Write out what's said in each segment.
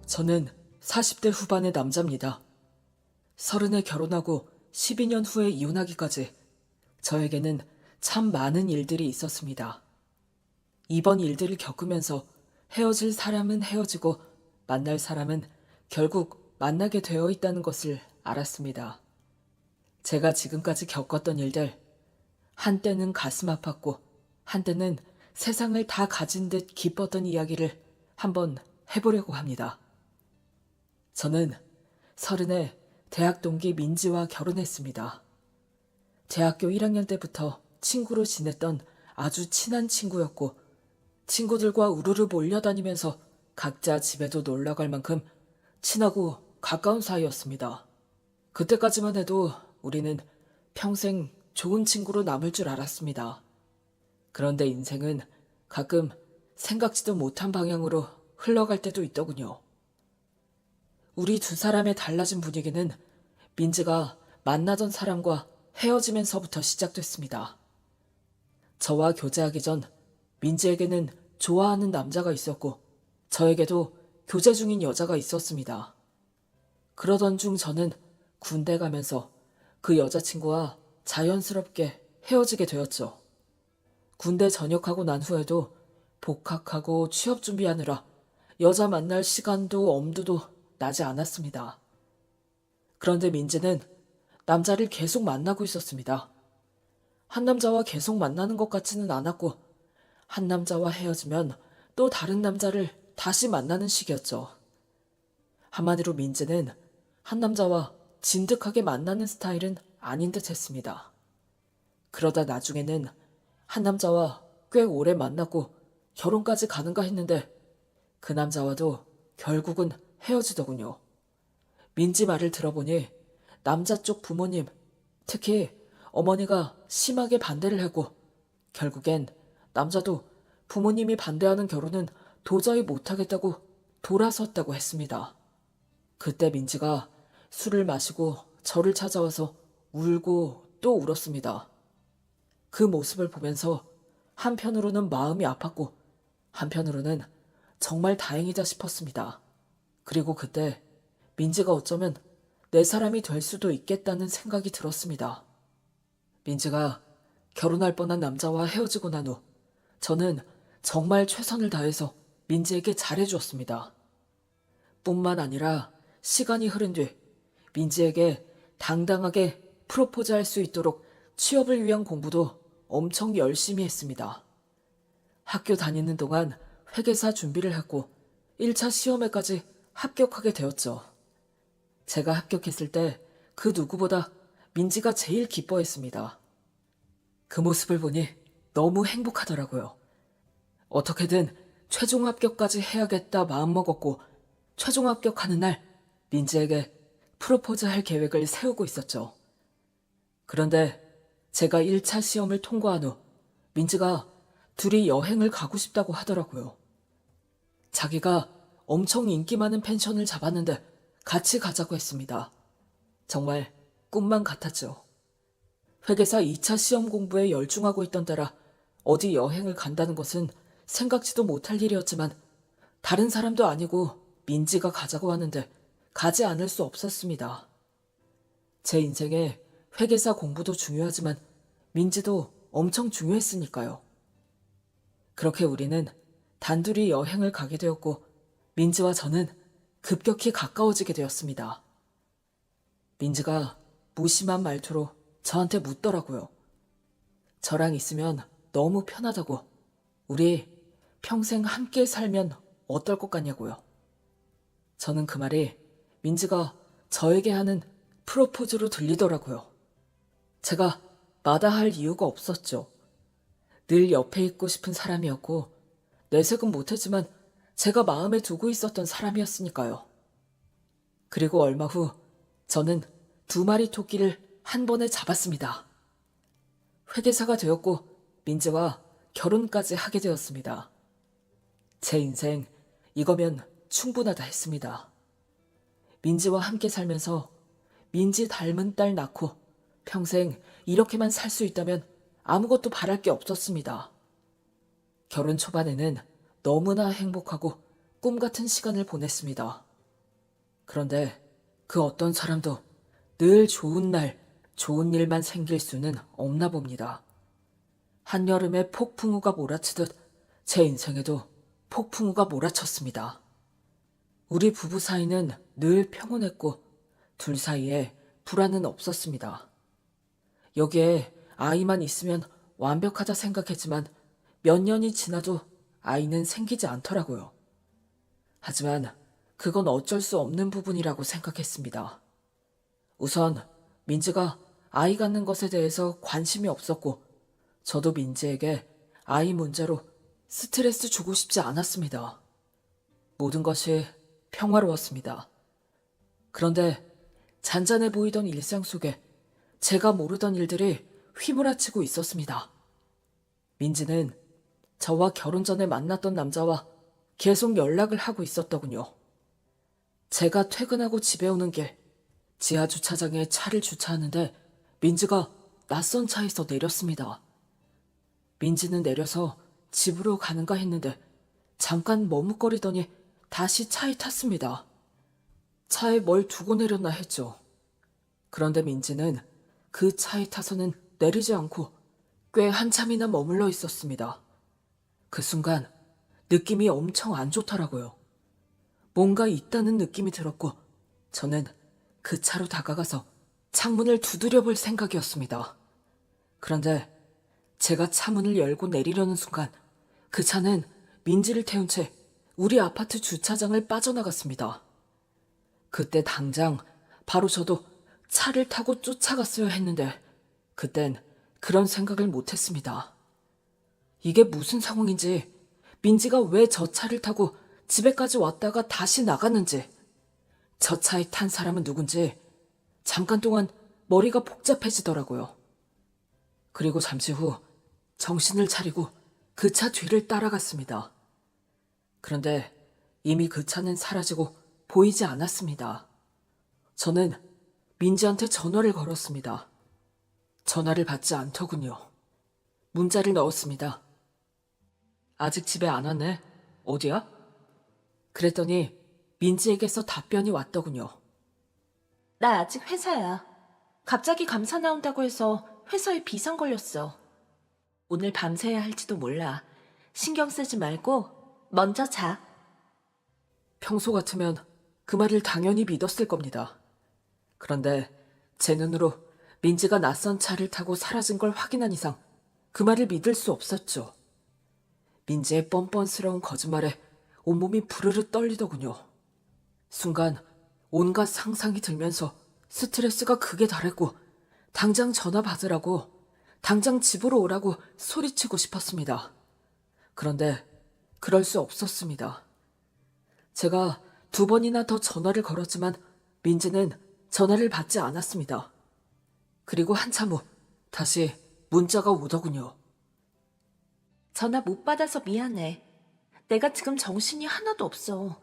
저는 40대 후반의 남자입니다. 30에 결혼하고 12년 후에 이혼하기까지 저에게는 참 많은 일들이 있었습니다. 이번 일들을 겪으면서 헤어질 사람은 헤어지고 만날 사람은 결국 만나게 되어 있다는 것을 알았습니다. 제가 지금까지 겪었던 일들, 한때는 가슴 아팠고 한때는 세상을 다 가진 듯 기뻤던 이야기를 한번 해보려고 합니다. 저는 30에 대학 동기 민지와 결혼했습니다. 대학교 1학년 때부터 친구로 지냈던 아주 친한 친구였고 친구들과 우르르 몰려다니면서 각자 집에도 놀러갈 만큼 친하고 가까운 사이였습니다. 그때까지만 해도 우리는 평생 좋은 친구로 남을 줄 알았습니다. 그런데 인생은 가끔 생각지도 못한 방향으로 흘러갈 때도 있더군요. 우리 두 사람의 달라진 분위기는 민지가 만나던 사람과 헤어지면서부터 시작됐습니다. 저와 교제하기 전 민지에게는 좋아하는 남자가 있었고 저에게도 교제 중인 여자가 있었습니다. 그러던 중 저는 군대 가면서 그 여자친구와 자연스럽게 헤어지게 되었죠. 군대 전역하고 난 후에도 복학하고 취업 준비하느라 여자 만날 시간도 엄두도 나지 않았습니다. 그런데 민지는 남자를 계속 만나고 있었습니다. 한 남자와 계속 만나는 것 같지는 않았고 한 남자와 헤어지면 또 다른 남자를 다시 만나는 식이었죠. 한마디로 민지는 한 남자와 진득하게 만나는 스타일은 아닌 듯 했습니다. 그러다 나중에는 한 남자와 꽤 오래 만났고 결혼까지 가는가 했는데 그 남자와도 결국은 헤어지더군요. 민지 말을 들어보니 남자 쪽 부모님, 특히 어머니가 심하게 반대를 하고 결국엔 남자도 부모님이 반대하는 결혼은 도저히 못하겠다고 돌아섰다고 했습니다. 그때 민지가 술을 마시고 저를 찾아와서 울고 또 울었습니다. 그 모습을 보면서 한편으로는 마음이 아팠고 한편으로는 정말 다행이다 싶었습니다. 그리고 그때 민지가 어쩌면 내 사람이 될 수도 있겠다는 생각이 들었습니다. 민지가 결혼할 뻔한 남자와 헤어지고 난 후 저는 정말 최선을 다해서 민지에게 잘해주었습니다. 뿐만 아니라 시간이 흐른 뒤 민지에게 당당하게 프로포즈할 수 있도록 취업을 위한 공부도 엄청 열심히 했습니다. 학교 다니는 동안 회계사 준비를 했고 1차 시험에까지 합격하게 되었죠. 제가 합격했을 때 그 누구보다 민지가 제일 기뻐했습니다. 그 모습을 보니 너무 행복하더라고요. 어떻게든 최종 합격까지 해야겠다 마음먹었고 최종 합격하는 날 민지에게 프로포즈할 계획을 세우고 있었죠. 그런데 제가 1차 시험을 통과한 후 민지가 둘이 여행을 가고 싶다고 하더라고요. 자기가 엄청 인기 많은 펜션을 잡았는데 같이 가자고 했습니다. 정말 꿈만 같았죠. 회계사 2차 시험 공부에 열중하고 있던 때라 어디 여행을 간다는 것은 생각지도 못할 일이었지만 다른 사람도 아니고 민지가 가자고 하는데 가지 않을 수 없었습니다. 제 인생에 회계사 공부도 중요하지만 민지도 엄청 중요했으니까요. 그렇게 우리는 단둘이 여행을 가게 되었고 민지와 저는 급격히 가까워지게 되었습니다. 민지가 무심한 말투로 저한테 묻더라고요. 저랑 있으면 너무 편하다고. 우리 평생 함께 살면 어떨 것 같냐고요. 저는 그 말이 민지가 저에게 하는 프로포즈로 들리더라고요. 제가 마다할 이유가 없었죠. 늘 옆에 있고 싶은 사람이었고 내색은 못했지만 제가 마음에 두고 있었던 사람이었으니까요. 그리고 얼마 후 저는 2마리 토끼를 한 번에 잡았습니다. 회계사가 되었고 민지와 결혼까지 하게 되었습니다. 제 인생 이거면 충분하다 했습니다. 민지와 함께 살면서 민지 닮은 딸 낳고 평생 이렇게만 살 수 있다면 아무것도 바랄 게 없었습니다. 결혼 초반에는 너무나 행복하고 꿈 같은 시간을 보냈습니다. 그런데 그 어떤 사람도 늘 좋은 날, 좋은 일만 생길 수는 없나 봅니다. 한여름에 폭풍우가 몰아치듯 제 인생에도 폭풍우가 몰아쳤습니다. 우리 부부 사이는 늘 평온했고 둘 사이에 불화는 없었습니다. 여기에 아이만 있으면 완벽하다 생각했지만 몇 년이 지나도 아이는 생기지 않더라고요. 하지만 그건 어쩔 수 없는 부분이라고 생각했습니다. 우선 민지가 아이 갖는 것에 대해서 관심이 없었고 저도 민지에게 아이 문제로 스트레스 주고 싶지 않았습니다. 모든 것이 평화로웠습니다. 그런데 잔잔해 보이던 일상 속에 제가 모르던 일들이 휘몰아치고 있었습니다. 민지는 저와 결혼 전에 만났던 남자와 계속 연락을 하고 있었더군요. 제가 퇴근하고 집에 오는 길, 지하 주차장에 차를 주차하는데 민지가 낯선 차에서 내렸습니다. 민지는 내려서 집으로 가는가 했는데 잠깐 머뭇거리더니 다시 차에 탔습니다. 차에 뭘 두고 내렸나 했죠. 그런데 민지는 그 차에 타서는 내리지 않고 꽤 한참이나 머물러 있었습니다. 그 순간 느낌이 엄청 안 좋더라고요. 뭔가 있다는 느낌이 들었고 저는 그 차로 다가가서 창문을 두드려 볼 생각이었습니다. 그런데 제가 차문을 열고 내리려는 순간 그 차는 민지를 태운 채 우리 아파트 주차장을 빠져나갔습니다. 그때 당장 바로 저도 차를 타고 쫓아갔어야 했는데 그땐 그런 생각을 못했습니다. 이게 무슨 상황인지, 민지가 왜 저 차를 타고 집에까지 왔다가 다시 나갔는지, 저 차에 탄 사람은 누군지 잠깐 동안 머리가 복잡해지더라고요. 그리고 잠시 후 정신을 차리고 그 차 뒤를 따라갔습니다. 그런데 이미 그 차는 사라지고 보이지 않았습니다. 저는 민지한테 전화를 걸었습니다. 전화를 받지 않더군요. 문자를 넣었습니다. 아직 집에 안 왔네. 어디야? 그랬더니 민지에게서 답변이 왔더군요. 나 아직 회사야. 갑자기 감사 나온다고 해서 회사에 비상 걸렸어. 오늘 밤새야 할지도 몰라. 신경 쓰지 말고 먼저 자. 평소 같으면 그 말을 당연히 믿었을 겁니다. 그런데 제 눈으로 민지가 낯선 차를 타고 사라진 걸 확인한 이상 그 말을 믿을 수 없었죠. 민지의 뻔뻔스러운 거짓말에 온몸이 부르르 떨리더군요. 순간 온갖 상상이 들면서 스트레스가 극에 달했고 당장 전화 받으라고, 당장 집으로 오라고 소리치고 싶었습니다. 그런데 그럴 수 없었습니다. 제가 2번이나 더 전화를 걸었지만 민지는 전화를 받지 않았습니다. 그리고 한참 후 다시 문자가 오더군요. 전화 못 받아서 미안해. 내가 지금 정신이 하나도 없어.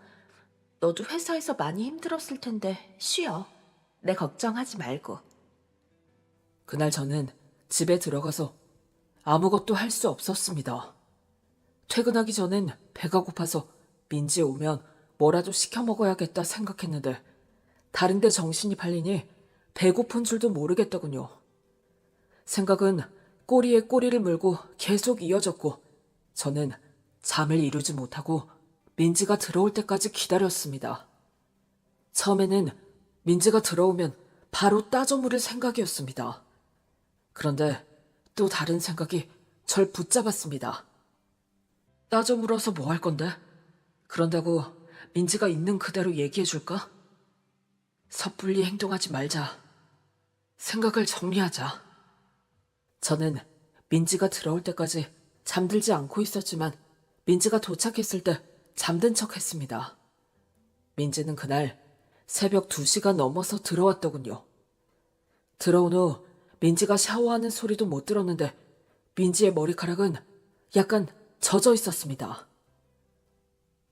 너도 회사에서 많이 힘들었을 텐데 쉬어. 내 걱정하지 말고. 그날 저는 집에 들어가서 아무것도 할 수 없었습니다. 퇴근하기 전엔 배가 고파서 민지 오면 뭐라도 시켜 먹어야겠다 생각했는데 다른 데 정신이 팔리니 배고픈 줄도 모르겠더군요. 생각은 꼬리에 꼬리를 물고 계속 이어졌고 저는 잠을 이루지 못하고 민지가 들어올 때까지 기다렸습니다. 처음에는 민지가 들어오면 바로 따져 물을 생각이었습니다. 그런데 또 다른 생각이 절 붙잡았습니다. 따져 물어서 뭐 할 건데? 그런다고 민지가 있는 그대로 얘기해 줄까? 섣불리 행동하지 말자. 생각을 정리하자. 저는 민지가 들어올 때까지 잠들지 않고 있었지만 민지가 도착했을 때 잠든 척 했습니다. 민지는 그날 새벽 2시가 넘어서 들어왔더군요. 들어온 후 민지가 샤워하는 소리도 못 들었는데 민지의 머리카락은 약간 젖어 있었습니다.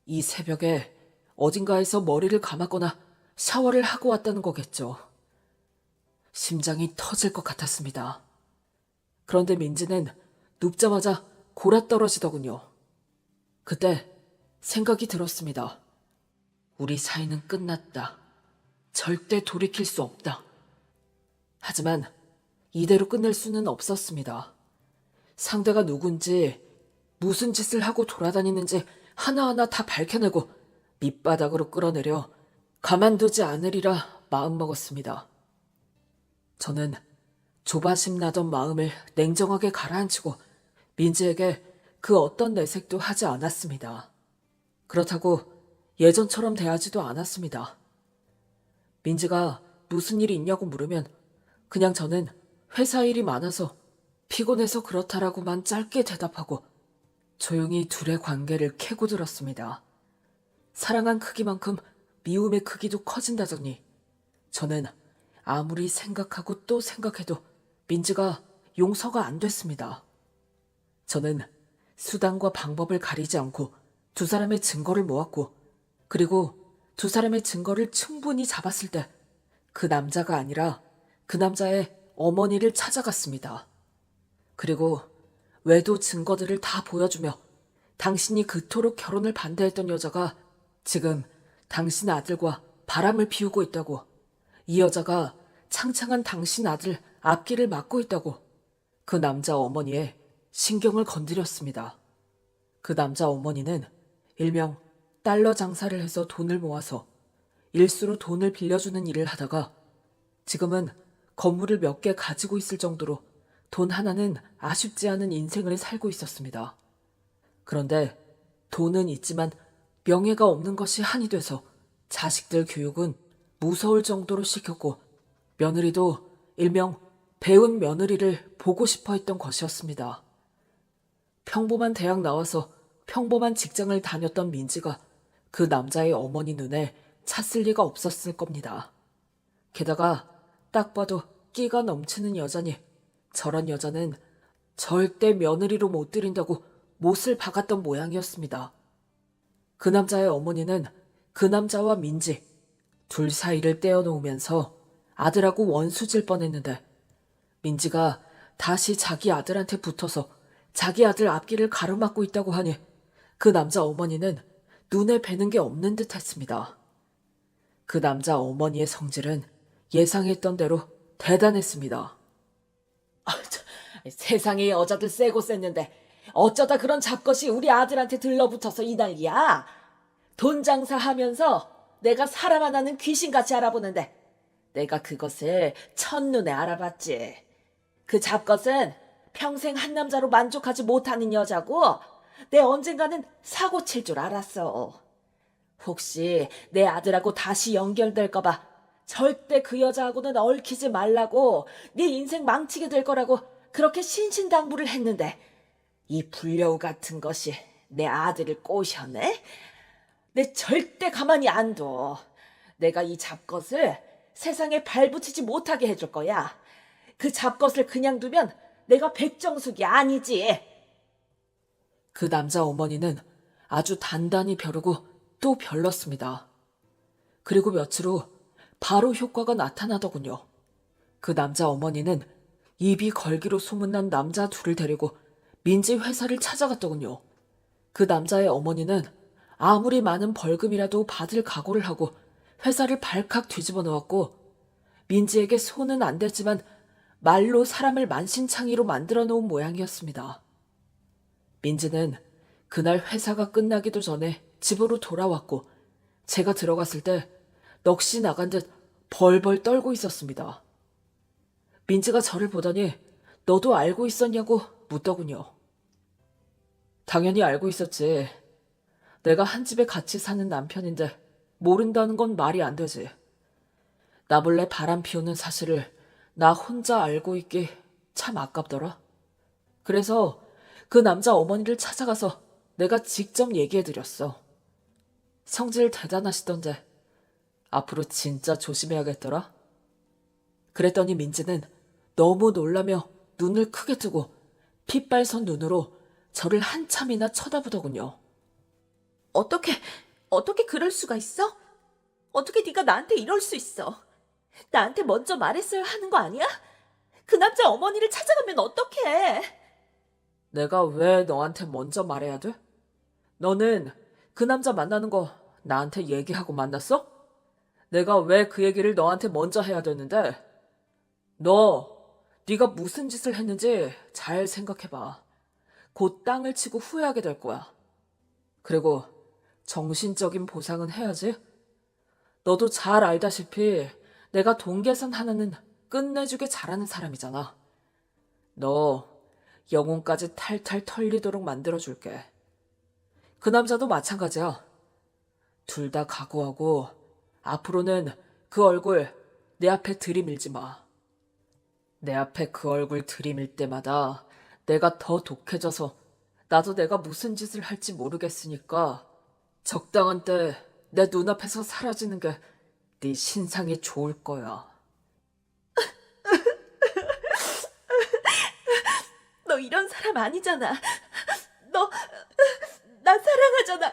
이 새벽에 어딘가에서 머리를 감았거나 샤워를 하고 왔다는 거겠죠. 심장이 터질 것 같았습니다. 그런데 민지는 눕자마자 골아떨어지더군요. 그때 생각이 들었습니다. 우리 사이는 끝났다. 절대 돌이킬 수 없다. 하지만 이대로 끝낼 수는 없었습니다. 상대가 누군지, 무슨 짓을 하고 돌아다니는지 하나하나 다 밝혀내고 밑바닥으로 끌어내려 가만두지 않으리라 마음먹었습니다. 저는 조바심 나던 마음을 냉정하게 가라앉히고 민지에게 그 어떤 내색도 하지 않았습니다. 그렇다고 예전처럼 대하지도 않았습니다. 민지가 무슨 일이 있냐고 물으면 그냥 저는 회사 일이 많아서 피곤해서 그렇다라고만 짧게 대답하고 조용히 둘의 관계를 캐고 들었습니다. 사랑한 크기만큼 미움의 크기도 커진다더니 저는 아무리 생각하고 또 생각해도 민지가 용서가 안 됐습니다. 저는 수단과 방법을 가리지 않고 두 사람의 증거를 모았고 그리고 두 사람의 증거를 충분히 잡았을 때 그 남자가 아니라 그 남자의 어머니를 찾아갔습니다. 그리고 외도 증거들을 다 보여주며 당신이 그토록 결혼을 반대했던 여자가 지금 당신 아들과 바람을 피우고 있다고, 이 여자가 창창한 당신 아들 앞길을 막고 있다고 그 남자 어머니의 신경을 건드렸습니다. 그 남자 어머니는 일명 달러 장사를 해서 돈을 모아서 일수로 돈을 빌려주는 일을 하다가 지금은 건물을 몇 개 가지고 있을 정도로 돈 하나는 아쉽지 않은 인생을 살고 있었습니다. 그런데 돈은 있지만 명예가 없는 것이 한이 돼서 자식들 교육은 무서울 정도로 시켰고 며느리도 일명 배운 며느리를 보고 싶어 했던 것이었습니다. 평범한 대학 나와서 평범한 직장을 다녔던 민지가 그 남자의 어머니 눈에 찼을 리가 없었을 겁니다. 게다가 딱 봐도 끼가 넘치는 여자니 저런 여자는 절대 며느리로 못 들인다고 못을 박았던 모양이었습니다. 그 남자의 어머니는 그 남자와 민지 둘 사이를 떼어놓으면서 아들하고 원수질 뻔했는데 민지가 다시 자기 아들한테 붙어서 자기 아들 앞길을 가로막고 있다고 하니 그 남자 어머니는 눈에 뵈는 게 없는 듯 했습니다. 그 남자 어머니의 성질은 예상했던 대로 대단했습니다. 세상에 여자들 세고 셌는데 어쩌다 그런 잡것이 우리 아들한테 들러붙어서 이 난리야. 돈 장사하면서 내가 사람 하나는 귀신같이 알아보는데 내가 그것을 첫눈에 알아봤지. 그 잡것은 평생 한 남자로 만족하지 못하는 여자고 내 언젠가는 사고 칠 줄 알았어. 혹시 내 아들하고 다시 연결될까봐 절대 그 여자하고는 얽히지 말라고 네 인생 망치게 될 거라고 그렇게 신신당부를 했는데 이 불려우 같은 것이 내 아들을 꼬셨네? 내 절대 가만히 안 둬. 내가 이 잡것을 세상에 발붙이지 못하게 해줄 거야. 그 잡것을 그냥 두면 내가 백정숙이 아니지. 그 남자 어머니는 아주 단단히 벼르고 또 별렀습니다. 그리고 며칠 후 바로 효과가 나타나더군요. 그 남자 어머니는 입이 걸기로 소문난 남자 둘을 데리고 민지 회사를 찾아갔더군요. 그 남자의 어머니는 아무리 많은 벌금이라도 받을 각오를 하고 회사를 발칵 뒤집어 놓았고 민지에게 손은 안 댔지만 말로 사람을 만신창이로 만들어 놓은 모양이었습니다. 민지는 그날 회사가 끝나기도 전에 집으로 돌아왔고 제가 들어갔을 때 넋이 나간 듯 벌벌 떨고 있었습니다. 민지가 저를 보더니 너도 알고 있었냐고 묻더군요. 당연히 알고 있었지. 내가 한 집에 같이 사는 남편인데 모른다는 건 말이 안 되지. 나 몰래 바람 피우는 사실을 나 혼자 알고 있기 참 아깝더라. 그래서 그 남자 어머니를 찾아가서 내가 직접 얘기해드렸어. 성질 대단하시던데 앞으로 진짜 조심해야겠더라. 그랬더니 민지는 너무 놀라며 눈을 크게 뜨고 핏발선 눈으로 저를 한참이나 쳐다보더군요. 어떻게 그럴 수가 있어? 어떻게 네가 나한테 이럴 수 있어? 나한테 먼저 말했어야 하는 거 아니야? 그 남자 어머니를 찾아가면 어떡해? 내가 왜 너한테 먼저 말해야 돼? 너는 그 남자 만나는 거 나한테 얘기하고 만났어? 내가 왜 그 얘기를 너한테 먼저 해야 되는데? 네가 무슨 짓을 했는지 잘 생각해봐. 곧 땅을 치고 후회하게 될 거야. 그리고 정신적인 보상은 해야지. 너도 잘 알다시피 내가 돈 계산 하나는 끝내주게 잘하는 사람이잖아. 너 영혼까지 탈탈 털리도록 만들어줄게. 그 남자도 마찬가지야. 둘 다 각오하고 앞으로는 그 얼굴 내 앞에 들이밀지 마. 내 앞에 그 얼굴 들이밀 때마다 내가 더 독해져서 나도 내가 무슨 짓을 할지 모르겠으니까 적당한 때 내 눈앞에서 사라지는 게 네 신상이 좋을 거야. 너 이런 사람 아니잖아. 너, 나 사랑하잖아.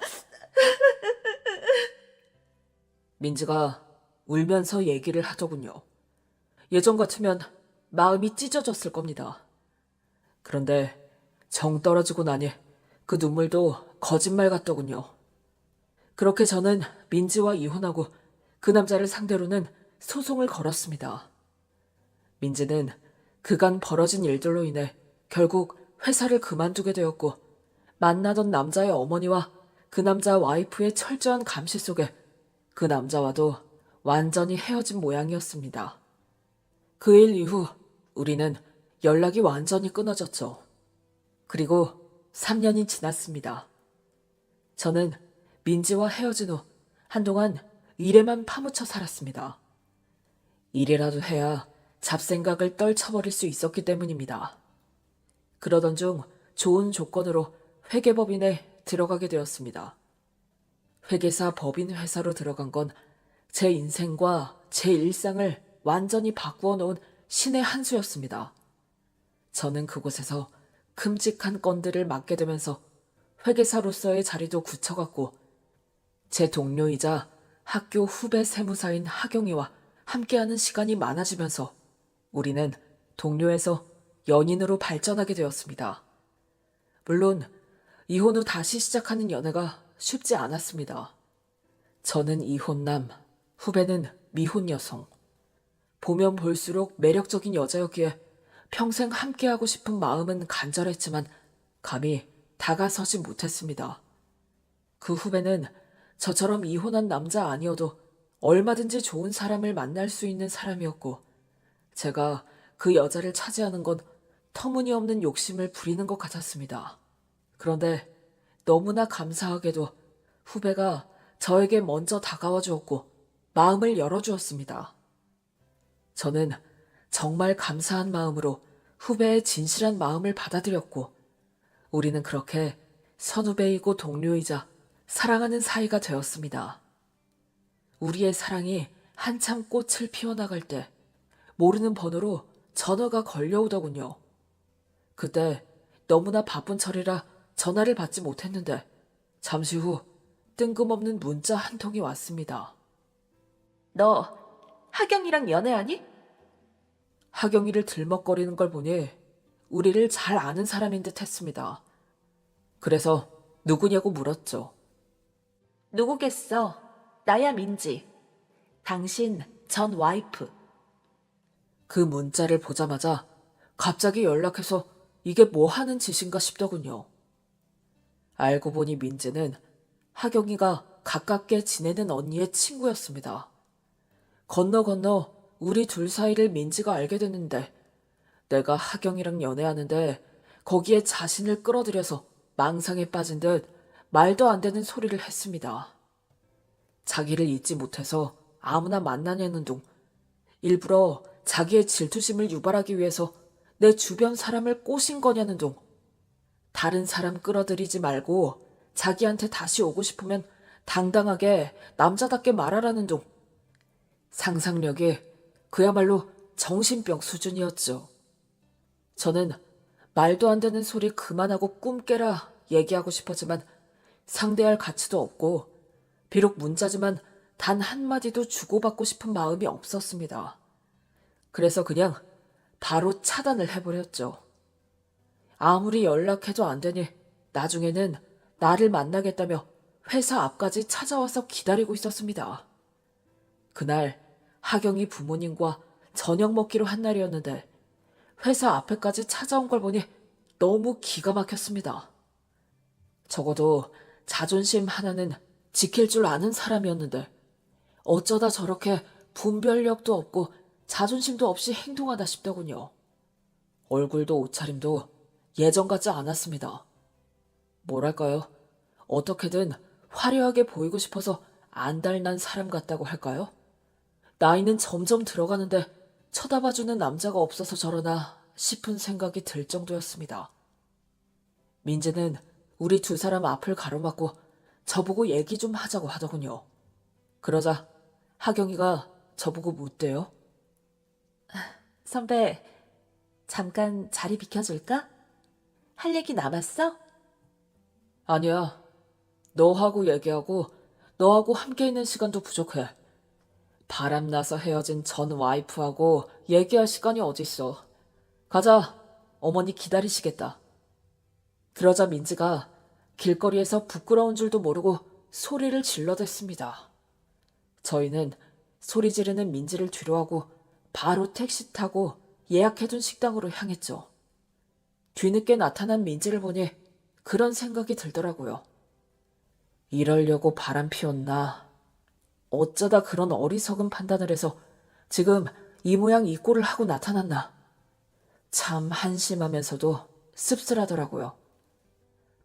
민지가 울면서 얘기를 하더군요. 예전 같으면 마음이 찢어졌을 겁니다. 그런데 정 떨어지고 나니 그 눈물도 거짓말 같더군요. 그렇게 저는 민지와 이혼하고 그 남자를 상대로는 소송을 걸었습니다. 민지는 그간 벌어진 일들로 인해 결국 회사를 그만두게 되었고 만나던 남자의 어머니와 그 남자 와이프의 철저한 감시 속에 그 남자와도 완전히 헤어진 모양이었습니다. 그 일 이후 우리는 연락이 완전히 끊어졌죠. 그리고 3년이 지났습니다. 저는 민지와 헤어진 후 한동안 일에만 파묻혀 살았습니다. 일이라도 해야 잡생각을 떨쳐버릴 수 있었기 때문입니다. 그러던 중 좋은 조건으로 회계법인에 들어가게 되었습니다. 회계사 법인 회사로 들어간 건 제 인생과 제 일상을 완전히 바꾸어 놓은 신의 한 수였습니다. 저는 그곳에서 큼직한 건들을 맡게 되면서 회계사로서의 자리도 굳혀갔고 제 동료이자 학교 후배 세무사인 하경이와 함께하는 시간이 많아지면서 우리는 동료에서 연인으로 발전하게 되었습니다. 물론 이혼 후 다시 시작하는 연애가 쉽지 않았습니다. 저는 이혼남, 후배는 미혼 여성. 보면 볼수록 매력적인 여자였기에 평생 함께하고 싶은 마음은 간절했지만 감히 다가서지 못했습니다. 그 후배는 저처럼 이혼한 남자 아니어도 얼마든지 좋은 사람을 만날 수 있는 사람이었고 제가 그 여자를 차지하는 건 터무니없는 욕심을 부리는 것 같았습니다. 그런데 너무나 감사하게도 후배가 저에게 먼저 다가와 주었고 마음을 열어주었습니다. 저는 정말 감사한 마음으로 후배의 진실한 마음을 받아들였고 우리는 그렇게 선후배이고 동료이자 사랑하는 사이가 되었습니다. 우리의 사랑이 한참 꽃을 피워나갈 때 모르는 번호로 전화가 걸려오더군요. 그때 너무나 바쁜 철이라 전화를 받지 못했는데 잠시 후 뜬금없는 문자 한 통이 왔습니다. 너 하경이랑 연애하니? 하경이를 들먹거리는 걸 보니 우리를 잘 아는 사람인 듯 했습니다. 그래서 누구냐고 물었죠. 누구겠어? 나야 민지. 당신 전 와이프. 그 문자를 보자마자 갑자기 연락해서 이게 뭐 하는 짓인가 싶더군요. 알고 보니 민지는 하경이가 가깝게 지내는 언니의 친구였습니다. 건너 우리 둘 사이를 민지가 알게 됐는데 내가 하경이랑 연애하는데 거기에 자신을 끌어들여서 망상에 빠진 듯 말도 안 되는 소리를 했습니다. 자기를 잊지 못해서 아무나 만나냐는 둥 일부러 자기의 질투심을 유발하기 위해서 내 주변 사람을 꼬신 거냐는 둥 다른 사람 끌어들이지 말고 자기한테 다시 오고 싶으면 당당하게 남자답게 말하라는 둥 상상력이 그야말로 정신병 수준이었죠. 저는 말도 안 되는 소리 그만하고 꿈 깨라 얘기하고 싶었지만 상대할 가치도 없고 비록 문자지만 단 한마디도 주고받고 싶은 마음이 없었습니다. 그래서 그냥 바로 차단을 해버렸죠. 아무리 연락해도 안 되니 나중에는 나를 만나겠다며 회사 앞까지 찾아와서 기다리고 있었습니다. 그날 하경이 부모님과 저녁 먹기로 한 날이었는데 회사 앞에까지 찾아온 걸 보니 너무 기가 막혔습니다. 적어도 자존심 하나는 지킬 줄 아는 사람이었는데 어쩌다 저렇게 분별력도 없고 자존심도 없이 행동하나 싶더군요. 얼굴도 옷차림도 예전 같지 않았습니다. 뭐랄까요? 어떻게든 화려하게 보이고 싶어서 안달난 사람 같다고 할까요? 나이는 점점 들어가는데 쳐다봐주는 남자가 없어서 저러나 싶은 생각이 들 정도였습니다. 민지는 우리 두 사람 앞을 가로막고 저보고 얘기 좀 하자고 하더군요. 그러자 하경이가 저보고 묻대요. 선배, 잠깐 자리 비켜줄까? 할 얘기 남았어? 아니야. 너하고 얘기하고 너하고 함께 있는 시간도 부족해. 바람나서 헤어진 전 와이프하고 얘기할 시간이 어딨어. 가자. 어머니 기다리시겠다. 그러자 민지가 길거리에서 부끄러운 줄도 모르고 소리를 질러댔습니다. 저희는 소리 지르는 민지를 뒤로하고 바로 택시 타고 예약해둔 식당으로 향했죠. 뒤늦게 나타난 민지를 보니 그런 생각이 들더라고요. 이러려고 바람 피웠나? 어쩌다 그런 어리석은 판단을 해서 지금 이 모양 이 꼴을 하고 나타났나? 참 한심하면서도 씁쓸하더라고요.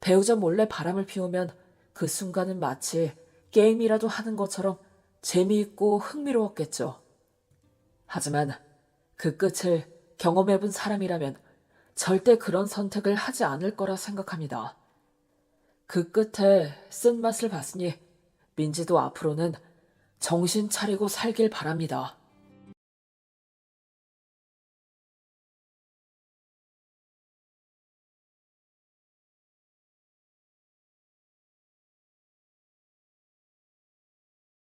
배우자 몰래 바람을 피우면 그 순간은 마치 게임이라도 하는 것처럼 재미있고 흥미로웠겠죠. 하지만 그 끝을 경험해본 사람이라면 절대 그런 선택을 하지 않을 거라 생각합니다. 그 끝에 쓴맛을 봤으니 민지도 앞으로는 정신 차리고 살길 바랍니다.